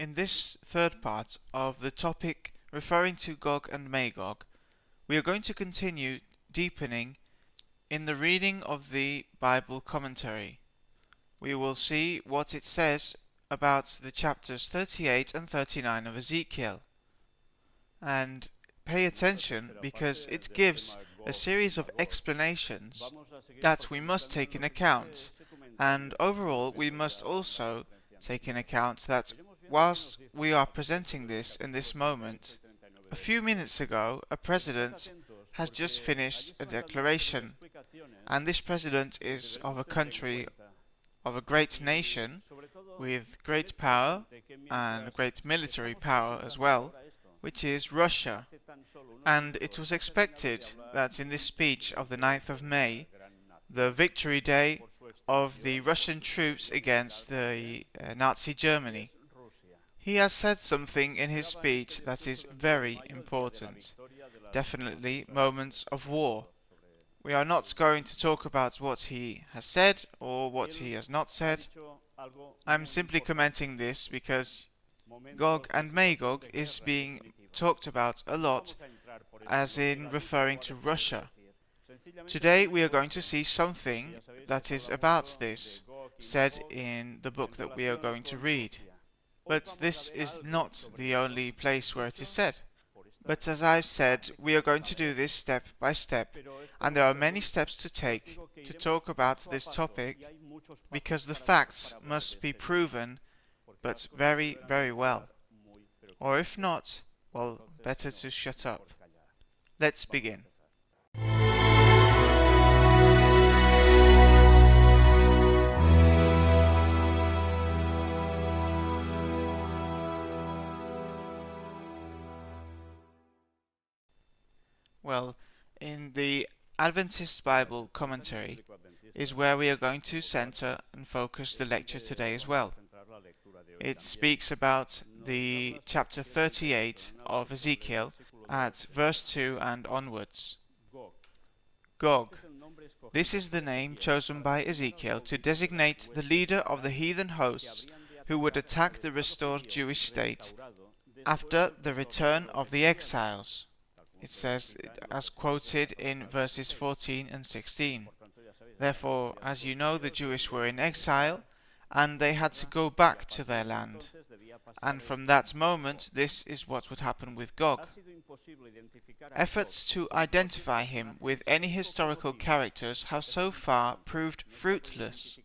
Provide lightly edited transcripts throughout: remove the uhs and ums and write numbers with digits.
in this third part of the topic referring to Gog and Magog, we are going to continue deepening in the reading of the Bible commentary. We will see what it says about the chapters 38 and 39 of Ezekiel. And pay attention because it gives a series of explanations that we must take in account. And overall, we must also take in account that whilst we are presenting this in this moment, a few minutes ago, a president has just finished a declaration, and this president is of a country, of a great nation, with great power and great military power as well, which is Russia. And it was expected that in this speech of the 9th of May, the victory day of the Russian troops against the Nazi Germany, he has said something in his speech that is very important. Definitely moments of war. We are not going to talk about what he has said or what he has not said. I'm simply commenting this because Gog and Magog is being talked about a lot as in referring to Russia. Today we are going to see something that is about this said in the book that we are going to read. But this is not the only place where it is said. But as I've said, we are going to do this step by step, and there are many steps to take to talk about this topic, because the facts must be proven, but very, very well. Or if not, well, better to shut up. Let's begin. Well, in the Adventist Bible commentary is where we are going to center and focus the lecture today as well. It speaks about the chapter 38 of Ezekiel at verse 2 and onwards. Gog. This is the name chosen by Ezekiel to designate the leader of the heathen hosts who would attack the restored Jewish state after the return of the exiles. It says, as quoted in verses 14 and 16. Therefore, as you know, the Jewish were in exile, and they had to go back to their land. And from that moment, this is what would happen with Gog. Efforts to identify him with any historical characters have so far proved fruitless.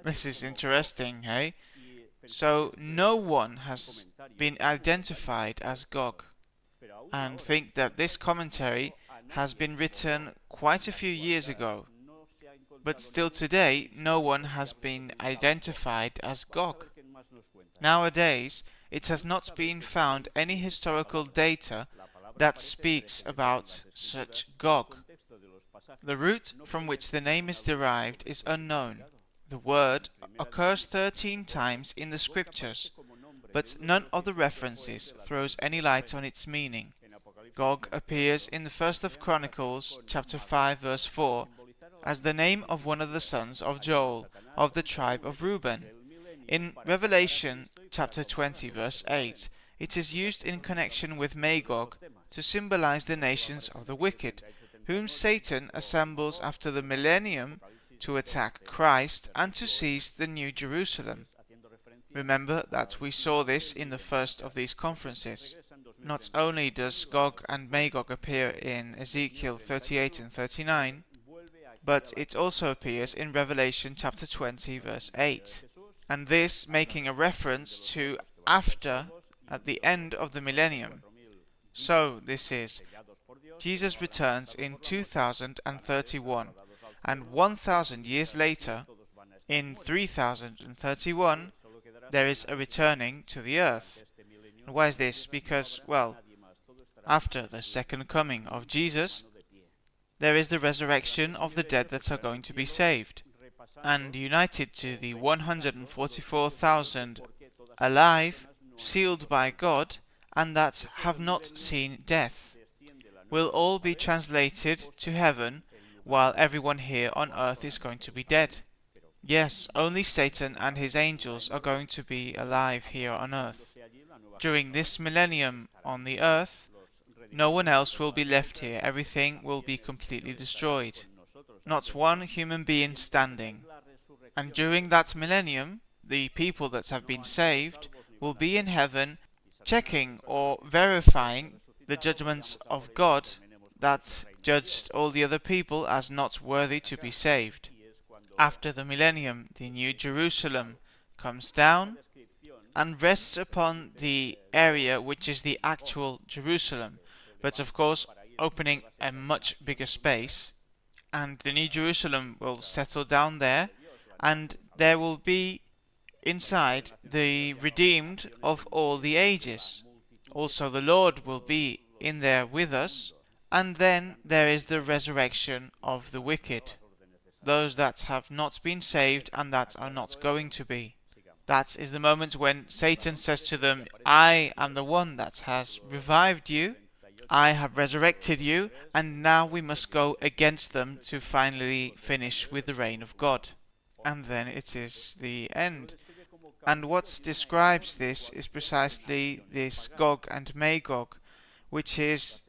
This is interesting, eh? So, no one has been identified as Gog. And think that this commentary has been written quite a few years ago, but still today no one has been identified as Gog. Nowadays it has not been found any historical data that speaks about such Gog. The root from which the name is derived is unknown. The word occurs 13 times in the scriptures, but none of the references throws any light on its meaning. Gog appears in the first of Chronicles, chapter 5, verse 4, as the name of one of the sons of Joel, of the tribe of Reuben. In Revelation, chapter 20, verse 8, it is used in connection with Magog to symbolize the nations of the wicked, whom Satan assembles after the millennium to attack Christ and to seize the New Jerusalem. Remember that we saw this in the first of these conferences. Not only does Gog and Magog appear in Ezekiel 38 and 39, but it also appears in Revelation chapter 20 verse 8, and this making a reference to after, at the end of the millennium. So this is, Jesus returns in 2031, and 1,000 years later, in 3031, there is a returning to the earth. And why is this? Because, well, after the second coming of Jesus, there is the resurrection of the dead that are going to be saved, and united to the 144,000 alive, sealed by God, and that have not seen death, will all be translated to heaven, while everyone here on earth is going to be dead. Yes, only Satan and his angels are going to be alive here on earth. During this millennium on the earth, no one else will be left here. Everything will be completely destroyed. Not one human being standing. And during that millennium, the people that have been saved will be in heaven checking or verifying the judgments of God that judged all the other people as not worthy to be saved. After the millennium, the New Jerusalem comes down and rests upon the area which is the actual Jerusalem, but of course opening a much bigger space, and the New Jerusalem will settle down there, and there will be inside the redeemed of all the ages. Also the Lord will be in there with us, and then there is the resurrection of the wicked, those that have not been saved and that are not going to be. That is the moment when Satan says to them, I am the one that has revived you, I have resurrected you, and now we must go against them to finally finish with the reign of God. And then it is the end. And what describes this is precisely this Gog and Magog, which is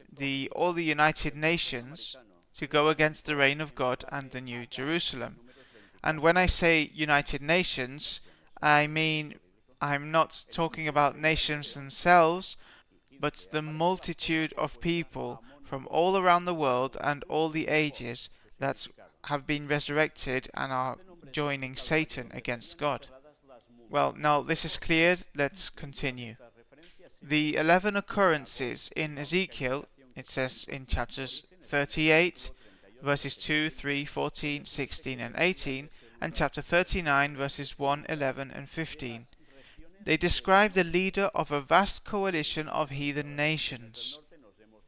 all the United Nations to go against the reign of God and the New Jerusalem. And when I say United Nations, I mean I'm not talking about nations themselves, but the multitude of people from all around the world and all the ages that have been resurrected and are joining Satan against God. Well, now this is cleared, let's continue. The 11 occurrences in Ezekiel, it says in chapters 38, verses 2, 3, 14, 16 and 18, and chapter 39, verses 1, 11 and 15. They describe the leader of a vast coalition of heathen nations.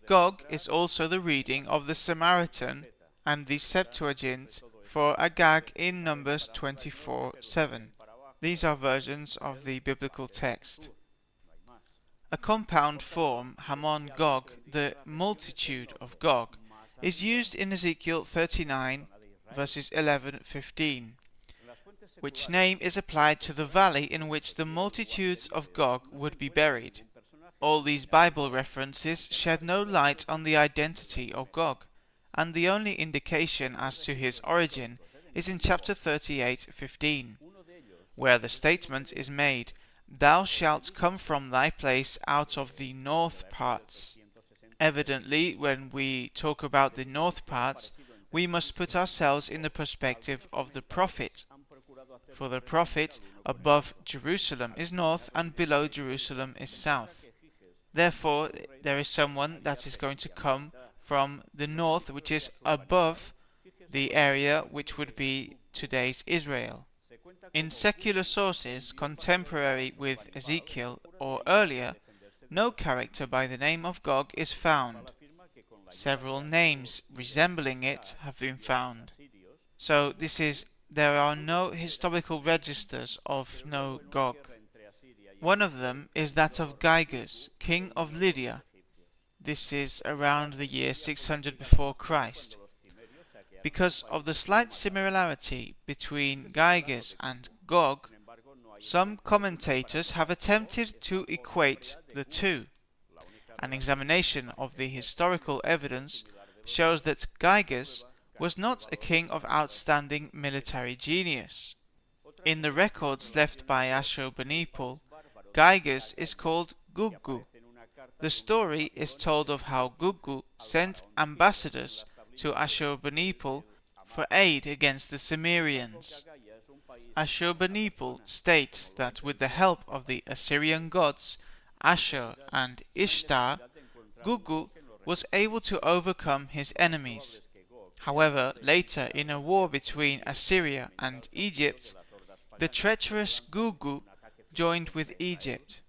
Gog is also the reading of the Samaritan and the Septuagint for Agag in Numbers 24:7. These are versions of the biblical text. A compound form, Hamon Gog, the multitude of Gog, is used in Ezekiel 39, verses 11-15, which name is applied to the valley in which the multitudes of Gog would be buried. All these Bible references shed no light on the identity of Gog, and the only indication as to his origin is in chapter 38:15, where the statement is made, Thou shalt come from thy place out of the north parts. Evidently, when we talk about the north parts, we must put ourselves in the perspective of the prophet. For the prophet, above Jerusalem is north and below Jerusalem is south. Therefore, there is someone that is going to come from the north, which is above the area which would be today's Israel. In secular sources contemporary with Ezekiel or earlier, no character by the name of Gog is found. Several names resembling it have been found. So there are no historical registers of no Gog. One of them is that of Gyges, king of Lydia. This is around the year 600 before Christ. Because of the slight similarity between Gyges and Gog, some commentators have attempted to equate the two. An examination of the historical evidence shows that Gyges was not a king of outstanding military genius. In the records left by Ashurbanipal, Gyges is called Gugu. The story is told of how Gugu sent ambassadors to Ashurbanipal for aid against the Cimmerians. Ashurbanipal states that with the help of the Assyrian gods Ashur and Ishtar, Gugu was able to overcome his enemies. However, later in a war between Assyria and Egypt, the treacherous Gugu joined with Egypt.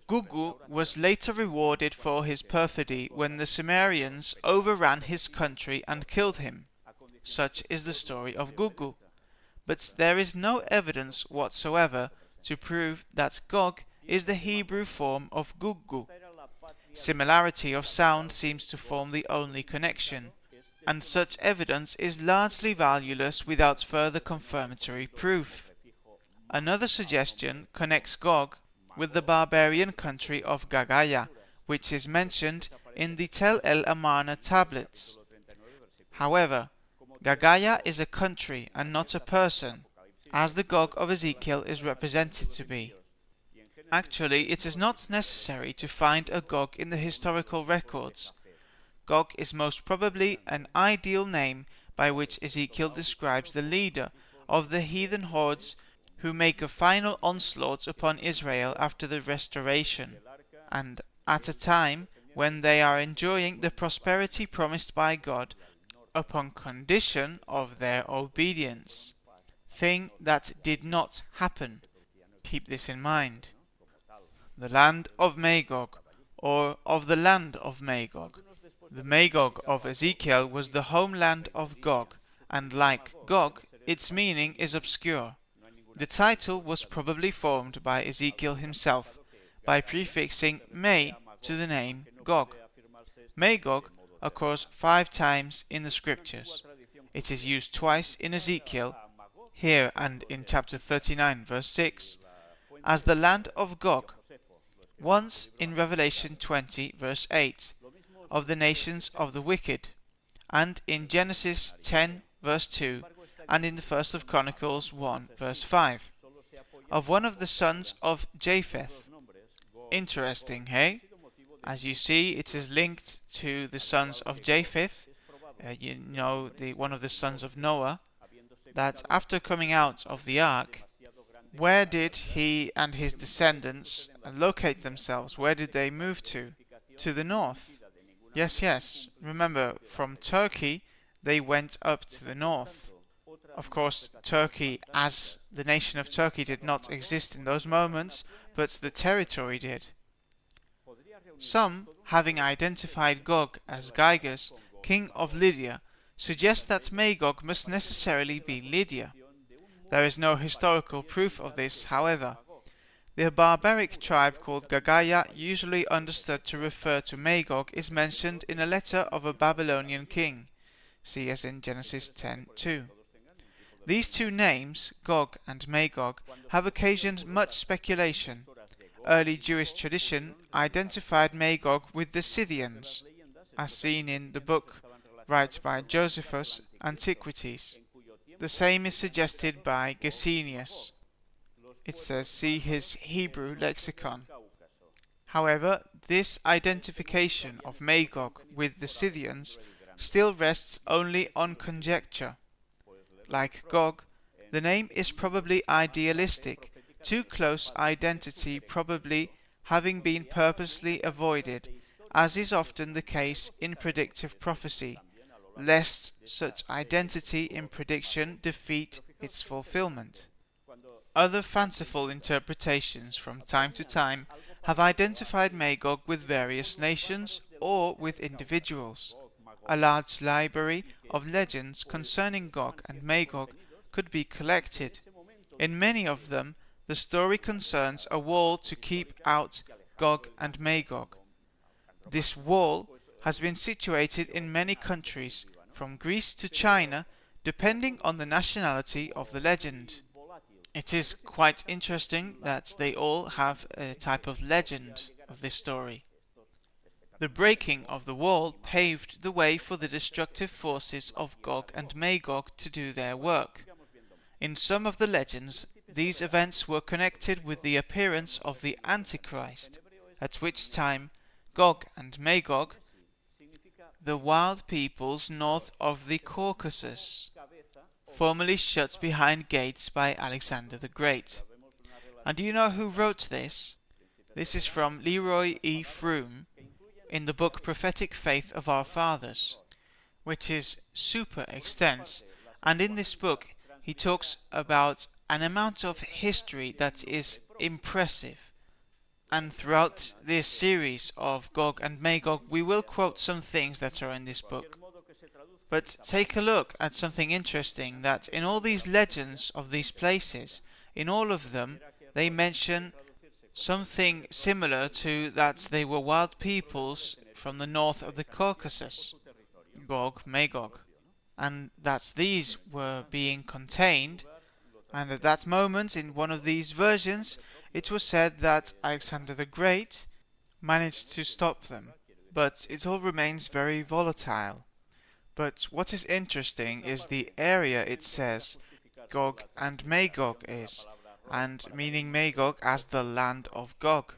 Gugu was later rewarded for his perfidy when the Cimmerians overran his country and killed him. Such is the story of Gugu. But there is no evidence whatsoever to prove that Gog is the Hebrew form of Gugu. Similarity of sound seems to form the only connection, and such evidence is largely valueless without further confirmatory proof. Another suggestion connects Gog with the barbarian country of Gagaya, which is mentioned in the Tel El Amarna tablets. However, Gagaya is a country and not a person, as the Gog of Ezekiel is represented to be. Actually, it is not necessary to find a Gog in the historical records. Gog is most probably an ideal name by which Ezekiel describes the leader of the heathen hordes who make a final onslaught upon Israel after the restoration, and at a time when they are enjoying the prosperity promised by God upon condition of their obedience, thing that did not happen. Keep this in mind. The land of Magog, or of the land of Magog. The Magog of Ezekiel was the homeland of Gog, and like Gog, its meaning is obscure. The title was probably formed by Ezekiel himself, by prefixing May to the name Gog. Magog occurs 5 times in the scriptures. It is used twice in Ezekiel, here and in chapter 39 verse 6, as the land of Gog, once in Revelation 20 verse 8, of the nations of the wicked, and in Genesis 10 verse 2, and in the first of Chronicles 1 verse 5, of one of the sons of Japheth. Interesting, hey? As you see, it is linked to the sons of Japheth, one of the sons of Noah, that after coming out of the ark, where did he and his descendants locate themselves? Where did they move to? To the north. Yes. Remember, from Turkey, they went up to the north. Of course, Turkey, as the nation of Turkey, did not exist in those moments, but the territory did. Some, having identified Gog as Gyges, king of Lydia, suggest that Magog must necessarily be Lydia. There is no historical proof of this, however. The barbaric tribe called Gagaya, usually understood to refer to Magog, is mentioned in a letter of a Babylonian king. See as in Genesis 10:2. These two names, Gog and Magog, have occasioned much speculation. Early Jewish tradition identified Magog with the Scythians, as seen in the book right by Josephus, Antiquities. The same is suggested by Gesenius. It says, see his Hebrew lexicon. However, this identification of Magog with the Scythians still rests only on conjecture. Like Gog, the name is probably idealistic, too close identity probably having been purposely avoided, as is often the case in predictive prophecy, lest such identity in prediction defeat its fulfillment. Other fanciful interpretations from time to time have identified Magog with various nations or with individuals. A large library of legends concerning Gog and Magog could be collected. In many of them, the story concerns a wall to keep out Gog and Magog. This wall has been situated in many countries, from Greece to China, depending on the nationality of the legend. It is quite interesting that they all have a type of legend of this story. The breaking of the wall paved the way for the destructive forces of Gog and Magog to do their work. In some of the legends, these events were connected with the appearance of the Antichrist, at which time Gog and Magog, the wild peoples north of the Caucasus, formerly shut behind gates by Alexander the Great. And do you know who wrote this? This is from Leroy E. Froome in the book Prophetic Faith of Our Fathers, which is super extensive, and in this book he talks about an amount of history that is impressive. And throughout this series of Gog and Magog, we will quote some things that are in this book. But take a look at something interesting, that in all these legends of these places, in all of them, they mention something similar to that they were wild peoples from the north of the Caucasus, Gog, Magog, and that these were being contained, and at that moment in one of these versions It was said that Alexander the Great managed to stop them, but it all remains very volatile. But what is interesting is the area it says Gog and Magog is, and meaning Magog as the land of Gog.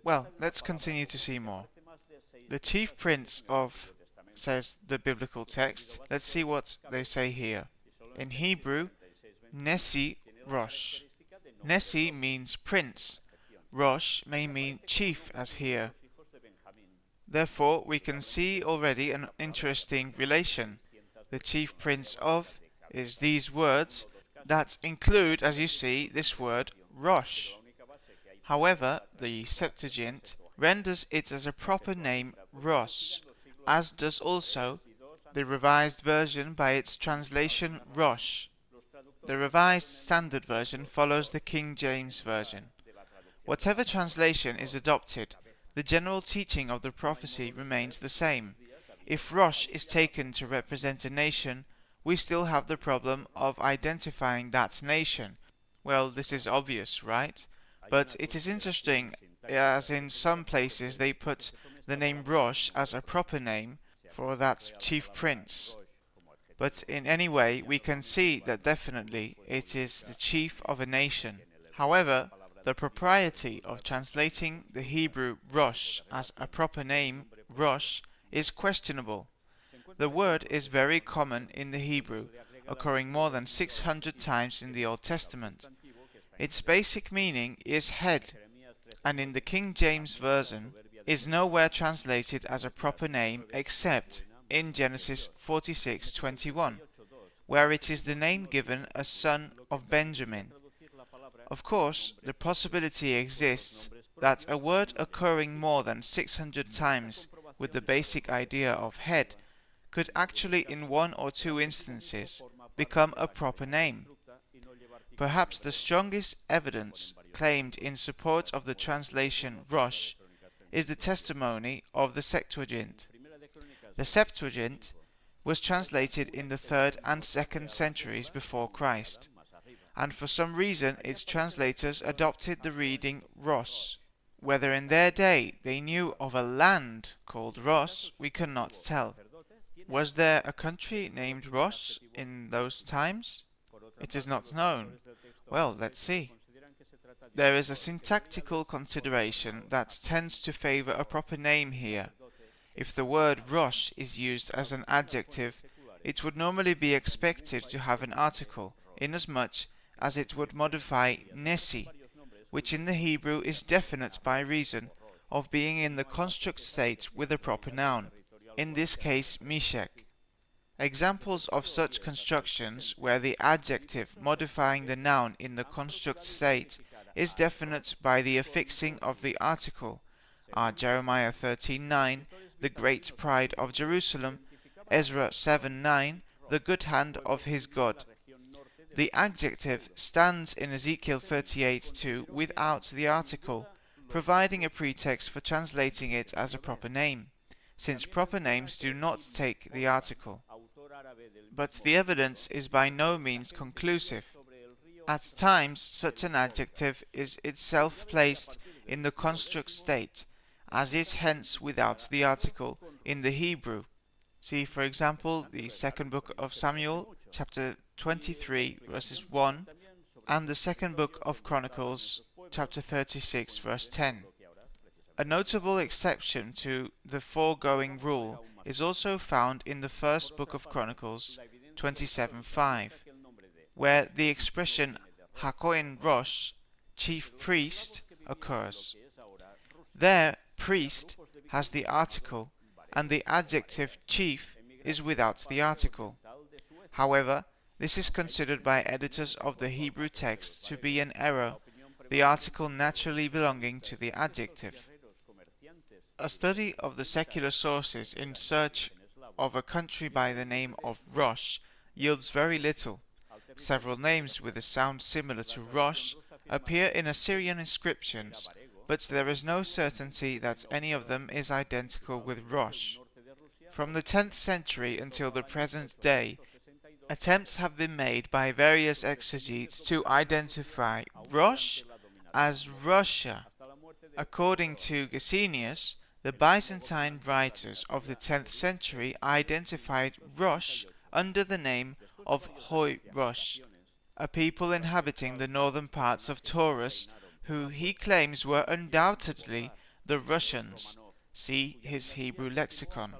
Well, let's continue to see more. The chief prince of, says the biblical text. Let's see what they say here. In Hebrew, Nesi Rosh. Nesi means prince. Rosh may mean chief as here. Therefore, we can see already an interesting relation. The chief prince of is these words that include, as you see, this word Rosh. However, the Septuagint renders it as a proper name Ros, as does also the Revised Version by its translation Rosh. The Revised Standard Version follows the King James Version. Whatever translation is adopted, the general teaching of the prophecy remains the same. If Rosh is taken to represent a nation, we still have the problem of identifying that nation. Well, this is obvious, right? But it is interesting, as in some places they put the name Rosh as a proper name for that chief prince. But in any way, we can see that definitely it is the chief of a nation. However, the propriety of translating the Hebrew Rosh as a proper name, Rosh, is questionable. The word is very common in the Hebrew, occurring more than 600 times in the Old Testament. Its basic meaning is head, and in the King James Version is nowhere translated as a proper name except in Genesis 46:21, where it is the name given a son of Benjamin. Of course, the possibility exists that a word occurring more than 600 times with the basic idea of head could actually in one or two instances become a proper name. Perhaps the strongest evidence claimed in support of the translation Rosh is the testimony of the Septuagint. The Septuagint was translated in the 3rd and 2nd centuries before Christ, and for some reason its translators adopted the reading Ros. Whether in their day they knew of a land called Ros, we cannot tell. Was there a country named Ros in those times? It is not known. Well, let's see. There is a syntactical consideration that tends to favor a proper name here. If the word Rosh is used as an adjective, it would normally be expected to have an article, inasmuch as it would modify Nesi, which in the Hebrew is definite by reason of being in the construct state with a proper noun, in this case Meshech. Examples of such constructions where the adjective modifying the noun in the construct state is definite by the affixing of the article are Jeremiah 13:9, the great pride of Jerusalem, Ezra 7:9, the good hand of his God. The adjective stands in Ezekiel 38:2 without the article, providing a pretext for translating it as a proper name, since proper names do not take the article. But the evidence is by no means conclusive. At times such an adjective is itself placed in the construct state, as is hence without the article in the Hebrew. See, for example, the 2nd book of Samuel, chapter 23, verses 1, and the 2nd book of Chronicles, chapter 36, verse 10. A notable exception to the foregoing rule is also found in the 1st book of Chronicles, 27:5, where the expression Hakohen Rosh, chief priest, occurs. There, priest has the article, and the adjective chief is without the article. However, this is considered by editors of the Hebrew text to be an error, the article naturally belonging to the adjective. A study of the secular sources in search of a country by the name of Rosh yields very little. Several names with a sound similar to Rosh appear in Assyrian inscriptions, but there is no certainty that any of them is identical with Rosh. From the 10th century until the present day, attempts have been made by various exegetes to identify Rosh as Russia. According to Gesenius, the Byzantine writers of the 10th century identified Rosh under the name of Hoi Rosh, a people inhabiting the northern parts of Taurus, who he claims were undoubtedly the Russians. See his Hebrew lexicon.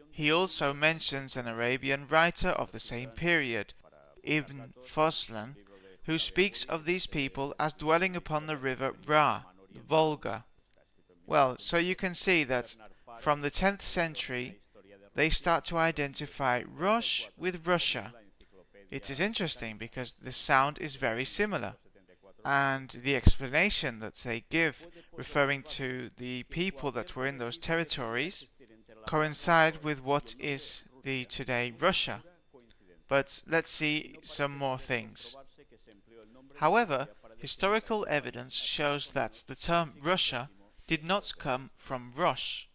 He also mentions an Arabian writer of the same period, Ibn Foslan, who speaks of these people as dwelling upon the river Ra, the Volga. Well, so you can see that from the 10th century they start to identify Rosh with Russia. It is interesting because the sound is very similar, and the explanation that they give referring to the people that were in those territories coincide with what is the today Russia. But let's see some more things. However, historical evidence shows that the term Russia did not come from Rosh.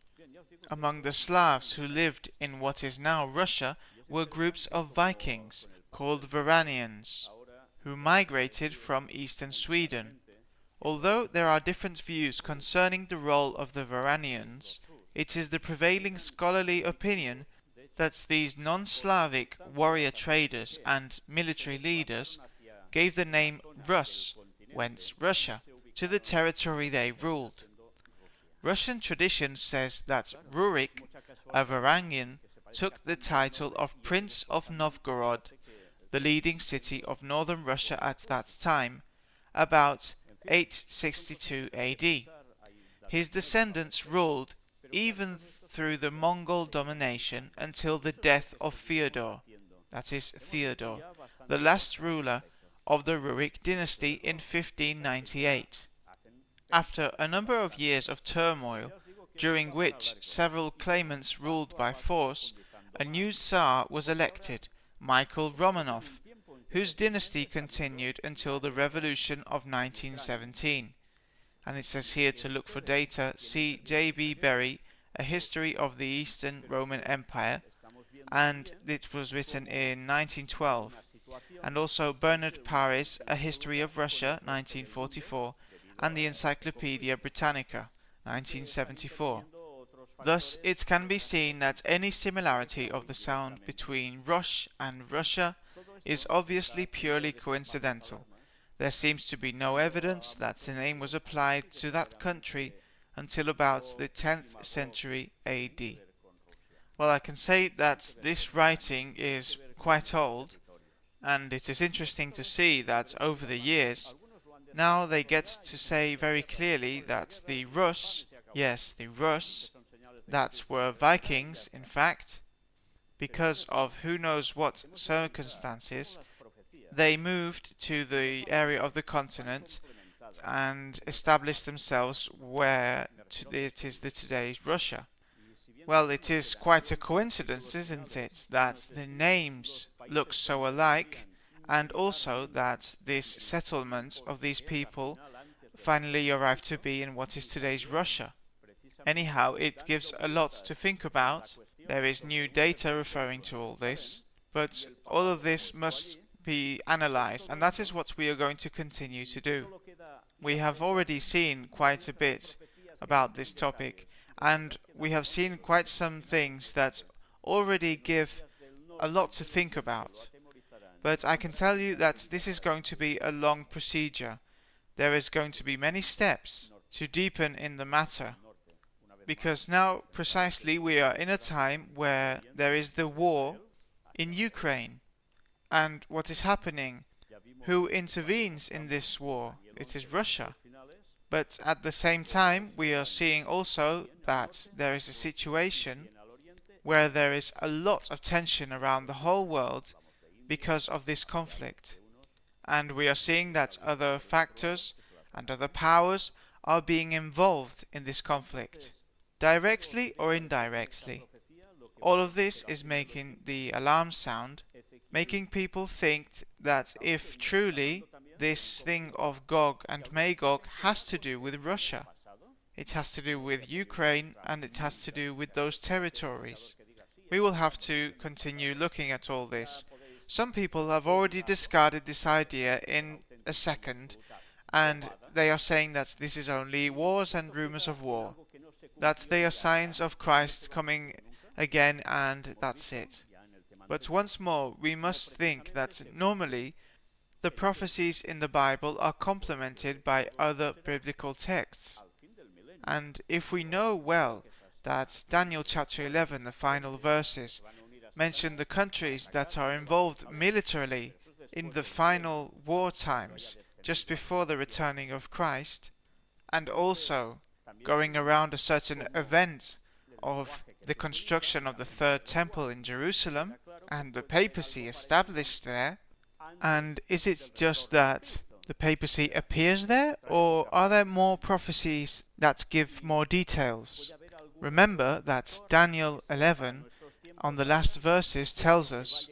Among the Slavs who lived in what is now Russia were groups of Vikings called Varanians, who migrated from eastern Sweden. Although there are different views concerning the role of the Varanians, it is the prevailing scholarly opinion that these non-Slavic warrior traders and military leaders gave the name Rus, whence Russia, to the territory they ruled. Russian tradition says that Rurik, a Varangian, took the title of Prince of Novgorod, the leading city of northern Russia at that time, about 862 AD. His descendants ruled even through the Mongol domination until the death of Fyodor, that is Theodore, the last ruler of the Rurik dynasty in 1598. After a number of years of turmoil, during which several claimants ruled by force, a new Tsar was elected, Michael Romanov, whose dynasty continued until the revolution of 1917. And it says here to look for data, see J.B. Berry, A History of the Eastern Roman Empire, and it was written in 1912, and also Bernard Paris, A History of Russia, 1944, and the Encyclopaedia Britannica, 1974. Thus, it can be seen that any similarity of the sound between Rosh and Russia is obviously purely coincidental. There seems to be no evidence that the name was applied to that country until about the 10th century AD. Well, I can say that this writing is quite old, and it is interesting to see that over the years, now they get to say very clearly that the Rus, yes, the Rus, that were Vikings, in fact, because of who knows what circumstances, they moved to the area of the continent and established themselves where it is the today's Russia. Well, it is quite a coincidence, isn't it, that the names look so alike, and also that this settlement of these people finally arrived to be in what is today's Russia. Anyhow, it gives a lot to think about. There is new data referring to all this, but all of this must be analyzed, and that is what we are going to continue to do. We have already seen quite a bit about this topic, and we have seen quite some things that already give a lot to think about. But I can tell you that this is going to be a long procedure. There is going to be many steps to deepen in the matter, because now precisely we are in a time where there is the war in Ukraine. And what is happening? Who intervenes in this war? It is Russia. But at the same time, we are seeing also that there is a situation where there is a lot of tension around the whole world because of this conflict. And we are seeing that other factors and other powers are being involved in this conflict, directly or indirectly. All of this is making the alarm sound, making people think that if truly this thing of Gog and Magog has to do with Russia, it has to do with Ukraine, and it has to do with those territories. We will have to continue looking at all this. Some people have already discarded this idea in a second, and they are saying that this is only wars and rumors of war, that they are signs of Christ coming again, and that's it. But once more, we must think that normally the prophecies in the Bible are complemented by other biblical texts. And if we know well that Daniel chapter 11, the final verses, mention the countries that are involved militarily in the final war times, just before the returning of Christ, and also going around a certain event of the construction of the third temple in Jerusalem, and the papacy established there. And is it just that the papacy appears there, or are there more prophecies that give more details? Remember that Daniel 11, on the last verses, tells us,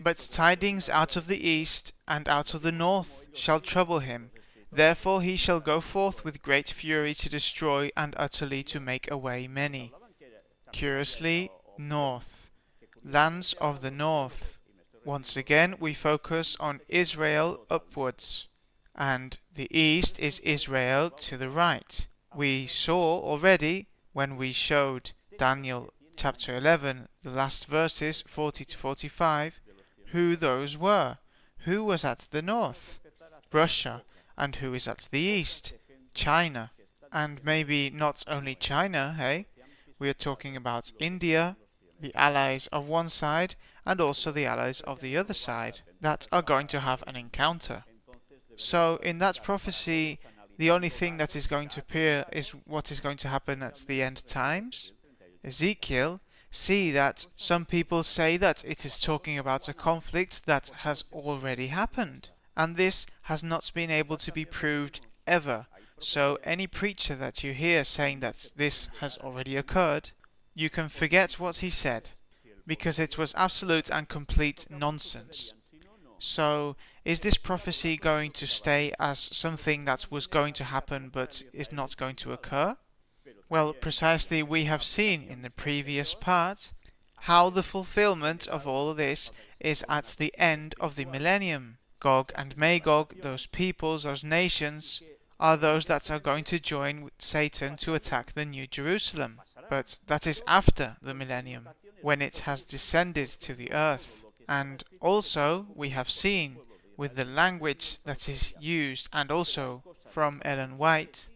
"But tidings out of the east and out of the north shall trouble him. Therefore he shall go forth with great fury to destroy and utterly to make away many." Curiously, north, lands of the north. Once again, we focus on Israel upwards, and the east is Israel to the right. We saw already, when we showed Daniel chapter 11, the last verses, 40 to 45, who those were. Who was at the north? Russia. And who is at the east? China. And maybe not only China, hey? We are talking about India, the allies of one side, and also the allies of the other side, that are going to have an encounter. So in that prophecy, the only thing that is going to appear is what is going to happen at the end times. Ezekiel, see that some people say that it is talking about a conflict that has already happened, and this has not been able to be proved ever. So any preacher that you hear saying that this has already occurred, you can forget what he said, because it was absolute and complete nonsense. So, is this prophecy going to stay as something that was going to happen but is not going to occur? Well, precisely, we have seen in the previous part how the fulfillment of all this is at the end of the millennium. Gog and Magog, those peoples, those nations, are those that are going to join with Satan to attack the New Jerusalem. But that is after the millennium, when it has descended to the earth. And also we have seen with the language that is used, and also from Ellen White,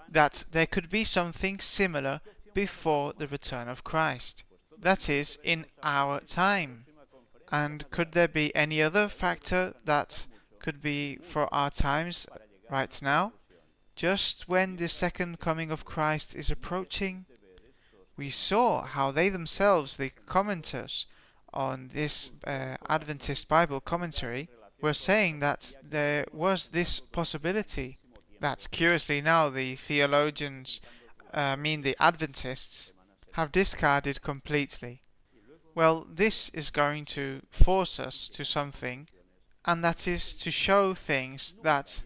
that there could be something similar before the return of Christ. That is, in our time. And could there be any other factor that could be for our times right now? Just when the second coming of Christ is approaching, we saw how they themselves, the commenters on this Adventist Bible commentary, were saying that there was this possibility that, curiously now, the theologians, the Adventists, have discarded completely. Well, this is going to force us to something, and that is to show things that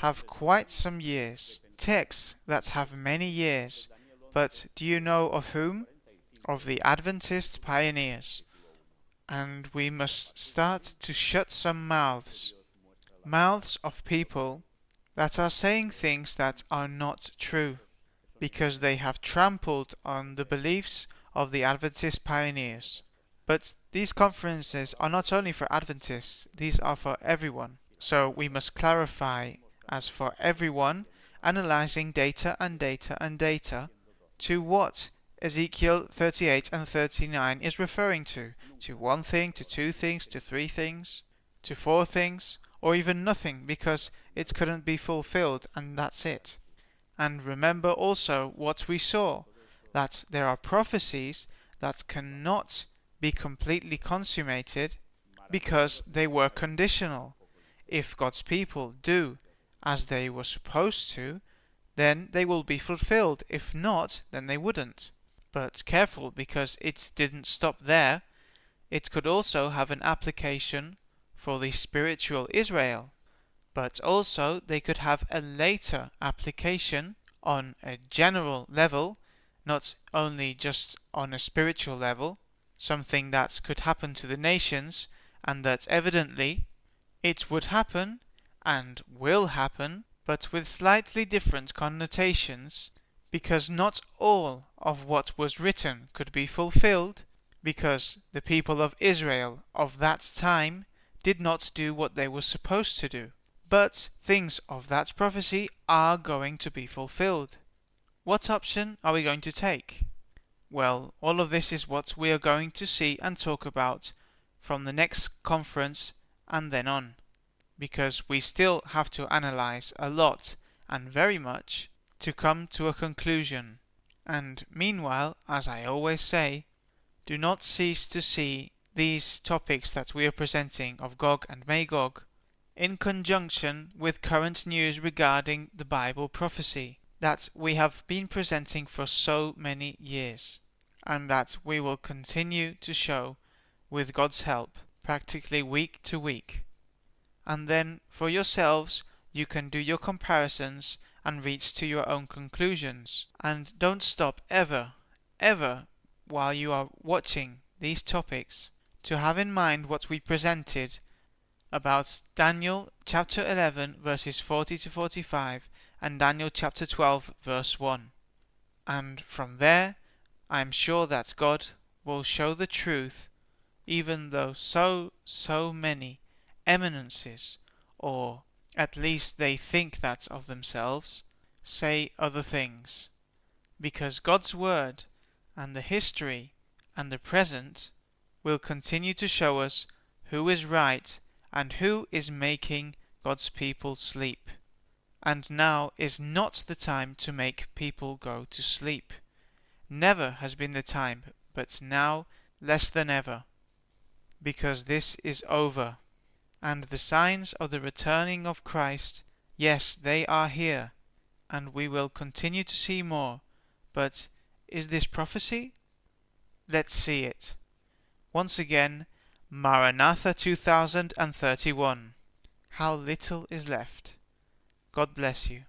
have quite some years, texts that have many years. But do you know of whom? Of the Adventist pioneers. And we must start to shut some mouths. Mouths of people that are saying things that are not true, because they have trampled on the beliefs of the Adventist pioneers. But these conferences are not only for Adventists, these are for everyone. So we must clarify as for everyone, analyzing data and data and data, to what Ezekiel 38 and 39 is referring to one thing, to two things, to three things, to four things, or even nothing, because it couldn't be fulfilled, and that's it. And remember also what we saw, that there are prophecies that cannot be completely consummated because they were conditional. If God's people do as they were supposed to, then they will be fulfilled. If not, then they wouldn't. But careful, because it didn't stop there. It could also have an application for the spiritual Israel. But also they could have a later application on a general level, not only just on a spiritual level, something that could happen to the nations, and that evidently it would happen and will happen but with slightly different connotations, because not all of what was written could be fulfilled, because the people of Israel of that time did not do what they were supposed to do. But things of that prophecy are going to be fulfilled. What option are we going to take? Well, all of this is what we are going to see and talk about from the next conference and then on, because we still have to analyze a lot and very much to come to a conclusion. And meanwhile, as I always say, do not cease to see these topics that we are presenting of Gog and Magog in conjunction with current news regarding the Bible prophecy that we have been presenting for so many years, and that we will continue to show with God's help practically week to week. And then for yourselves you can do your comparisons and reach to your own conclusions. And don't stop ever while you are watching these topics to have in mind what we presented about Daniel chapter 11 verses 40 to 45 and Daniel chapter 12 verse 1. And from there I am sure that God will show the truth, even though so many eminences, or at least they think that of themselves, say other things. Because God's word and the history and the present will continue to show us who is right and who is making God's people sleep. And now is not the time to make people go to sleep. Never has been the time, but now less than ever, because this is over. And the signs of the returning of Christ, yes, they are here, and we will continue to see more. But is this prophecy? Let's see it. Once again, Maranatha 2031. How little is left. God bless you.